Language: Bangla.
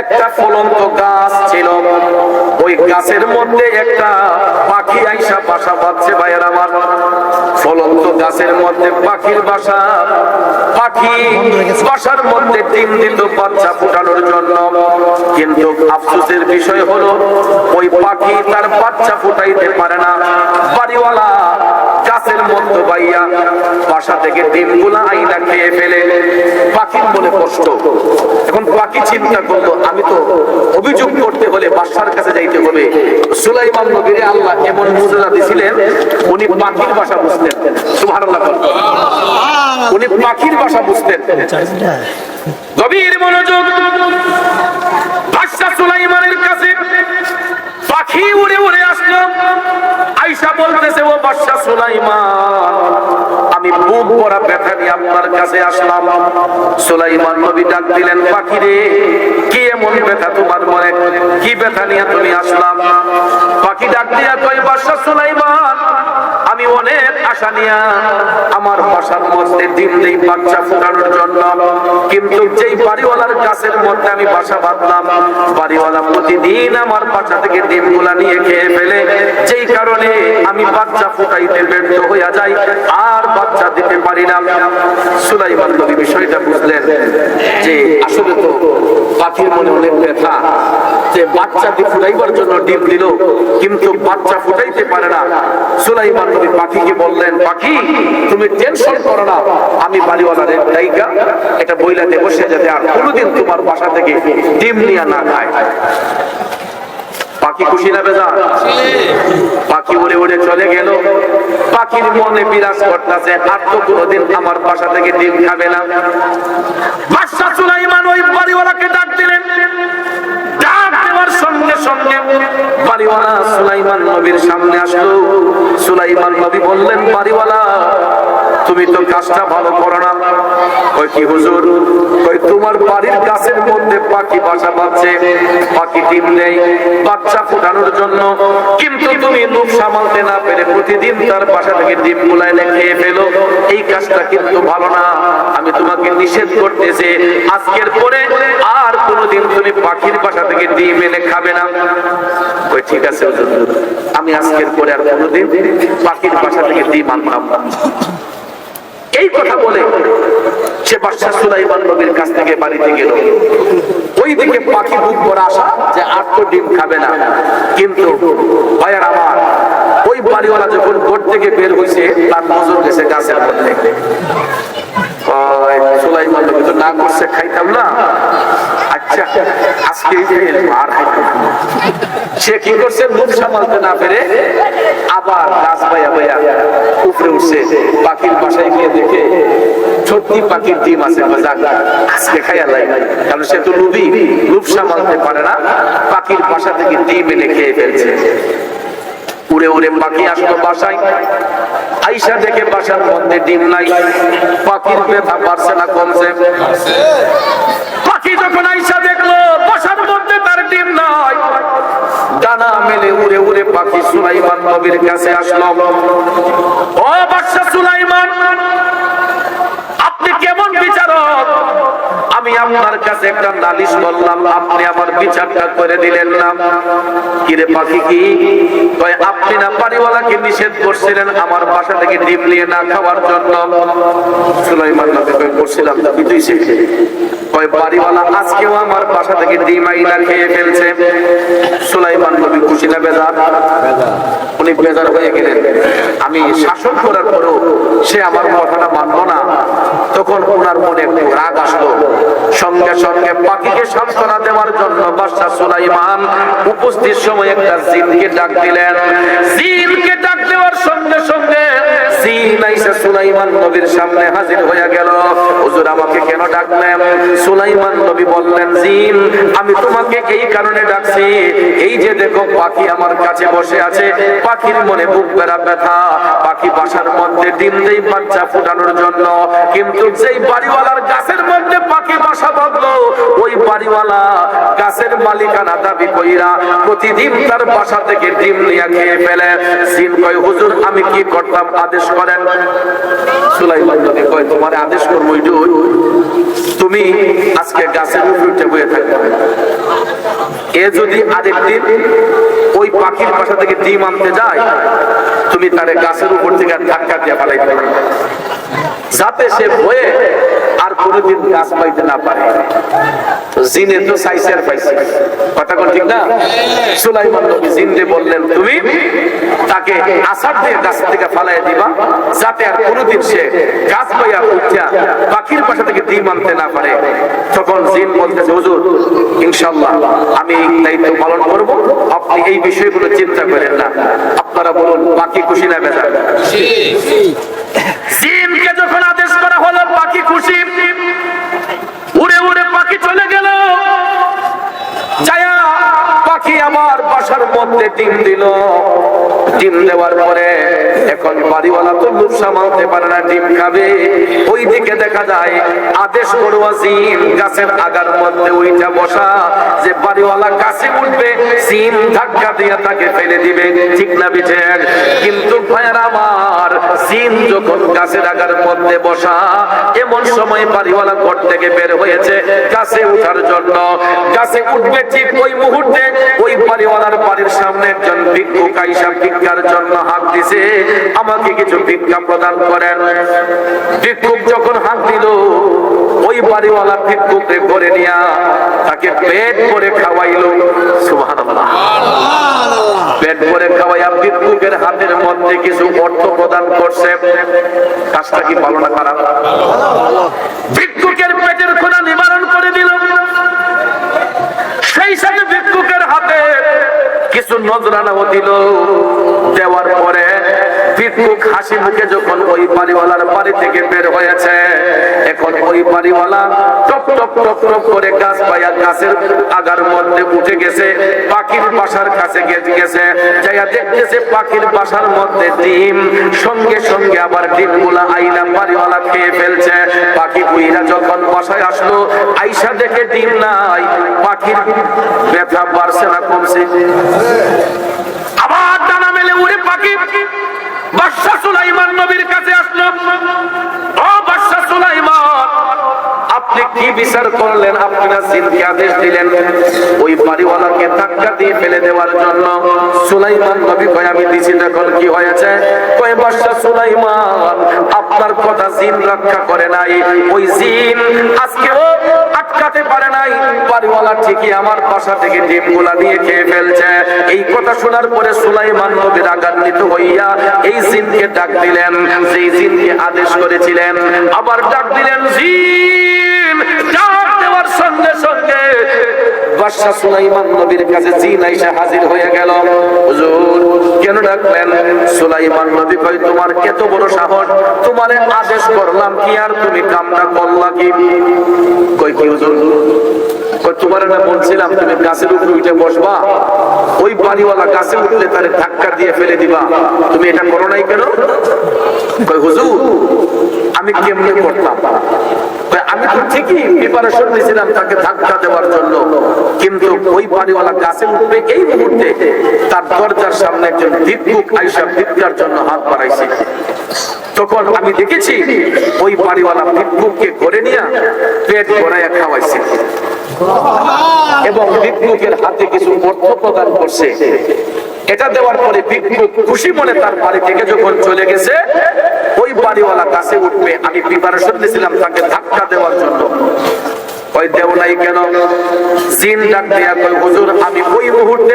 একটা ফলন্ত গাছ ছিল, ওই গাছের মধ্যে একটা পাখি আইসা বাসা বাঁধছে। ভাইয়ের আমার, ফলন্ত গাছের মধ্যে পাখির বাসা, পাখি বাসার মধ্যে ডিম দিত বাচ্চা ফুটানোর জন্য। কিন্তু আফসোসের বিষয় হলো ওই পাখি তার বাচ্চা ফুটাইতে পারে না। বাড়িওয়ালা গাছের মধ্যে বাইয়া বাসা থেকে ডিমগুলা আইনা খেয়ে ফেলে। পাখির মনে কষ্ট। এখন পাখি চিন্তা করলো, আমি তো অভিযোগ করতে হলে বাদশার কাছে যাইতে হবে। সুলাইমান নবীরে আল্লাহ এমন মুজিজা দিয়েছিলেন, উনি পাখির ভাষা বুঝতেন। সুবহানাল্লাহ, উনি পাখির ভাষা বুঝতেন। গভীর মনোযোগ। বাদশা সুলাইমানের কাছে পাখি উড়ে উড়ে আসলো, আয়েশা বলতেছে, ও বাদশা সুলাইমান, আমি বুক ভরা ব্যথা নিয়ে আপনার কাছে আসলাম। সুলাইমান নবী ডাক দিলেন, পাখি রে, কি এমন ব্যথা তোমার মনে, কি ব্যথা নিয়ে তুমি আসলাম? পাখি ডাক দিয়া কয়, বাদশা সুলাইমান, আমি অনেক আশা নিয়া আমার বাসার মধ্যে ডিম দেই বাচ্চা ফোটানোর জন্য, কিন্তু যেই বাড়িওয়ালার গাছের মধ্যে আমি বাসা বাঁধলাম, বাড়িওয়ালা প্রতিদিন আমার বাসা থেকে ডিমগুলা নিয়ে খেয়ে ফেলে, যেই কারণে আমি বাচ্চা ফুটাইতে ব্যর্থ হইয়া যাই, আর বাচ্চা দিতে পারি না। সুলাইমান নবী বিষয়টা বুঝলেন যে আসলে তো পাখির মনে অনেক ব্যথা, যে বাচ্চা দিয়ে ফুটাইবার জন্য ডিম দিল কিন্তু বাচ্চা ফুটাইতে পারে না। সুলাইমান নবী পাখিকে বললেন, পাখি তুমি টেনশন করো না, আমি বাড়িওয়ালার জায়গা এটা বইলা দেব, সে যাতে আর কোনোদিন তোমার বাসা থেকে ডিম নিয়ে না খায়। পাখি খুশি না বেজার? পাখি উড়ে উড়ে চলে গেল। পাখির মনে বিরাজ করতেছে, আর তো কোনোদিন আমার বাসা থেকে ডিম খাবে না। বাদশা সুলাইমান ওই বাড়িওয়ালাকে ডাক দিলেন। ডাক দেওয়ার সঙ্গে সঙ্গে বাড়িওয়ালা সুলাইমান নবীর সামনে আসলো। সুলাইমান নবী বললেন, বাড়িওয়ালা, তুমি তো কাজটা ভালো করো না। কই কি হুজুর? কই তোমার বাড়ির গাছের মধ্যে পাখি বাসা বাঁধছে, পাখি ডিম দেয় বাচ্চা ফোটানোর জন্য, কিন্তু তুমি লোভ সামালতে না পেরে প্রতিদিন তার বাসা থেকে ডিম গুলা এনে খেয়ে ফেলো। এই কাজটা কিন্তু ভালো না। আমি তোমাকে নিষেধ করতেছি, আজকের পরে আর কোনোদিন তুমি পাখির বাসা থেকে ডিম এনে খাবে না। কই ঠিক আছে হুজুর, আমি আজকের পরে আর কোনোদিন পাখির বাসা থেকে ডিম আনলাম না। এই কথা বলে সে বাদশা সুলাইমান নবীর কাছ থেকে বাড়িতে গেল। ওইদিকে পাখি বুক ভরা আসা যে আর তো ডিম খাবে না। কিন্তু ভাইয়ার আমার, ওই বাড়িওয়ালা যখন ঘর থেকে বের হয়েছে, তার নজর গেছে গাছের মধ্যে। সুলাইমান নবী তো না করছে খাইতাম না, আচ্ছা আজকে আর খাইতাম। সে কি করছে, মুখ সামালতে না পেরে আবার গাছ বাইয়া বাইয়া উপরে উঠছে। পাখির বাসায় গিয়ে দেখে সত্যি পাখির ডিম আছে, আজকে খাইয়া লাই। কারণ সে তো লোভী, লোভ সামালতে পারে না, পাখির বাসা থেকে ডিম এনে খেয়ে ফেলছে। উড়ে উড়ে পাখি আসলো বাসায়। আয়েশা দেখে বাসার মধ্যে ডিম নাই। পাখির ব্যথা বাড়ছে না কমছে? পাখি যখন আয়েশা দেখলো বাসার মধ্যে তার ডিম নাই, ডানা মেলে উড়ে উড়ে পাখি সুলাইমান নবীর কাছে আসলো। ও বাদশা সুলাইমান, আপনি কেমন বিচারক? আমি আপনার কাছে একটা নালিশ করলাম, আপনি আমার বিচারটা করে দিলেন না। কিরে পাখি কি? কয় আপনি না বাড়িওয়ালাকে নিষেধ করছিলেন আমার বাসা থেকে ডিম নিয়ে না খাওয়ার জন্য? সুলাইমান নবী কয় করছিলাম, কি তুইছে? কয় বাড়িওয়ালা আজকেও আমার বাসা থেকে ডিম আইনা খেয়ে ফেলছে। সুলাইমান নবী খুশি না বেজার? উনি বেজার হয়ে গেলেন। আমি শাসন করার পরেও সে আমার কথাটা মানলো না। তখন ওনার মনে একটু রাগ আসলো। সঙ্গে সঙ্গে পাখিকে সান্ত্বনা দেওয়ার জন্য বাদশা সুলাইমান উপস্থিত সময় একটা জিনকে ডাক দিলেন। জিনকে ডাক দেওয়ার সঙ্গে সঙ্গে জিন আইসা সুলাইমান নবীর সামনে হাজির হয়ে গেল। হুজুর আমাকে কেন ডাকলেন? সুলাইমান নবী বললেন, জিন আমি তোমাকে এই কারণে ডাকছি, এই যে দেখো পাখি আমার কাছে বসে আছে, পাখির মনে বুক ভরা ব্যথা, পাখি বাসার মধ্যে ডিম দেই বাচ্চা ফুটানোর জন্য, কিন্তু যেই বাড়িওয়ালার গাছের মধ্যে পাখি বাসা বাঁধলো, ওই বাড়িওয়ালা গাছের মালিকানা দাবি কইরা প্রতিদিন তার বাসা থেকে ডিম নিয়ে খেয়ে ফেলে। জিন কয় হুজুর আমি কি করতাম আদেশ করেন। সুলাইমান নবী কয় তোমার আদেশ করবো তুমি আজকে গাছের উপরে উঠে বসে থাকবে। এ যদি আরেকদিন ওই পাখির বাসা থেকে ডিম আনতে যায় তুমি তারে গাছের উপর থেকে ধাক্কা দিয়ে ফেলাই দেবে যাতে সে ভয়ে আর কোনোদিন গাছ পাইতে না পারে। জিনে তো চাইছে আর পাইছে, কথা কোন ঠিক না? সুলাইমান নবী জিনকে বললেন তুমি তাকে আছাড় দিয়ে গাছ থেকে ফালাই দিবা যাতে আর কোনোদিন সে গাছ পাইয়া উঠিয়া পাখির বাসা থেকে ডিম আনতে না পারে। তখন জিন বলতেছে হুজুর ইনশাআল্লাহ আমি এই দায়িত্ব পালন করব, আপনি এই বিষয়গুলো চিন্তা করেন না। আপনারা বলুন পাখি খুশি না বেজার? জিনকে যখন আদেশ করা হলো পাখি খুশি, উড়ে উড়ে পাখি চলে গেল। যায়া পাখি আমার বাসার মধ্যে ডিম দিল। ডিম দেওয়ার পরে এখন বাড়িওয়ালা তো লোভ সামালতে পারে না, ডিম খাবে। ওই দিকে দেখা যায় আদেশ করোয়া জিন গাছের আগার মধ্যে ওইটা বসা যে বাড়িওয়ালা গাছে উঠবে জিন ধাক্কা দিয়ে তাকে ফেলে দিবে, ঠিক না বিঠের? কিন্তু ভাইয়ারা আমার জিন যখন গাছের আগার মধ্যে বসা এমন সময় বাড়িওয়ালা ঘর থেকে বের হয়েছে গাছে উঠার জন্য। গাছে উঠবে ঠিক ওই মুহূর্তে ওই বাড়িওয়ালার বাড়ির সামনে একজন ভিক্ষুক আইসা ভিক্ষার জন্য হাত দিছে, আমাকে কিছু ভিক্ষা প্রদান করেন। ভিক্ষুক যখন হাত দিল ওই বাড়িওয়ালা ভিক্ষুককে করে নিয়া তাকে পেট করে খাওয়াইলো। সুবহানাল্লাহ। পেট করে খাওয়াইয়া ভিক্ষুকের হাতের মধ্যে কিছু অর্থ প্রদান করছে। কাজটা কি ভালো না খারাপ? ভিক্ষুকের পেটের ক্ষুধা নিবারণ করে দিল। সেই সাথে ভিক্ষুকের হাতে কিছু নজরানাও দিল। দেওয়ার পরে ভিক্ষুক হাসি মুখে যখন ওই বাড়িওয়ালার বাড়ি থেকে বের হয়েছে, এখন ওই বাড়িওয়ালা টপ টপ টপ টপ করে গাছ পাইয়া গাছের আগার মধ্যে উঠে গেছে, পাখির বাসার কাছে গেছে। যাইয়া দেখতেছে পাখির বাসার মধ্যে ডিম, সঙ্গে সঙ্গে আবার ডিমগুলা আইনা বাড়িওয়ালা খেয়ে ফেলছে। পাখি উইরা যখন বাসায় আসলো আইসা দেখে ডিম নাই। পাখির ব্যথা বাড়ছে না কমছে? আবার ডানা মেলে উড়ে পাখি বাদশা সুলাইমান নবীর কাছে আসলো। ও বাদশা সুলাইমান আপনি কি বিচার করলেন? আপনারা জিনকে আদেশ দিলেন ওই বাড়িওয়ালাকে ধাক্কা দিয়ে ফেলে দেওয়ার জন্য। সুলাইমান নবী কয় আমি দিছি। তখন কি হয়েছে? কয় বাদশা সুলাইমান আপনার কথা জিন রক্ষা করে নাই, ওই জিন আজকেও আটকাতে পারে নাই। বাড়িওয়ালা ঠিকই আমার বাসা থেকে ডিমগুলা নিয়ে খেয়ে ফেলছে। এই কথা শোনার পরে সুলাইমান নবী রাগান্বিত হইয়া এই জিনকে ডাক দিলেন, যেই জিনকে আদেশ করেছিলেন। আবার ডাক দিলেন জিন। ডাক দেওয়ার সঙ্গে সঙ্গে বাদশা সুলাইমান নবীর কাছে জিন আইসা হাজির হয়ে গেল। হুজুর কেন ডাকলেন? সুলাইমান নবী কয় তোমার এত বড় সাহস, তোমারে আদেশ করলাম কি আর তুমি কামটা করলা কি? কই কি হুজুর? তোমার না বলছিলাম তুমি গাছের উপরে উঠে বসবা, ওই বাড়িওয়ালা গাছে উঠলে তারে ধাক্কা দিয়ে ফেলে দিবা, তুমি এটা করো নাই কেন? কই হুজুর আমি কেমনে করতাম? আমি তো ঠিকই প্রিপারেশন নিয়েছিলাম তাকে ধাক্কা দেওয়ার জন্য, কিন্তু ওই বাড়িওয়ালা গাছে উঠবে এই মুহূর্তে তার দরজার সামনে একজন ভিক্ষুক আইসা ভিক্ষার জন্য হাত বাড়াইছে। তখন আমি দেখেছি ওই বাড়িওয়ালা ভিক্ষুককে করে নিয়ে পেট ভরাইয়া খাওয়াইছে এবং ভিক্ষুকের হাতে কিছু অর্থ প্রদান করছে। এটা দেওয়ার পরে ভিক্ষুক খুশি মনে তার বাড়ি থেকে যখন চলে গেছে, ওই বাড়িওয়ালা গাছে উঠবে আমি প্রিপারেশন নিয়েছিলাম তাকে ধাক্কা দেওয়ার জন্য। ওই দেও নাই কেন? জিন ডাক দিয়া কই হুজুর আমি ওই মুহূর্তে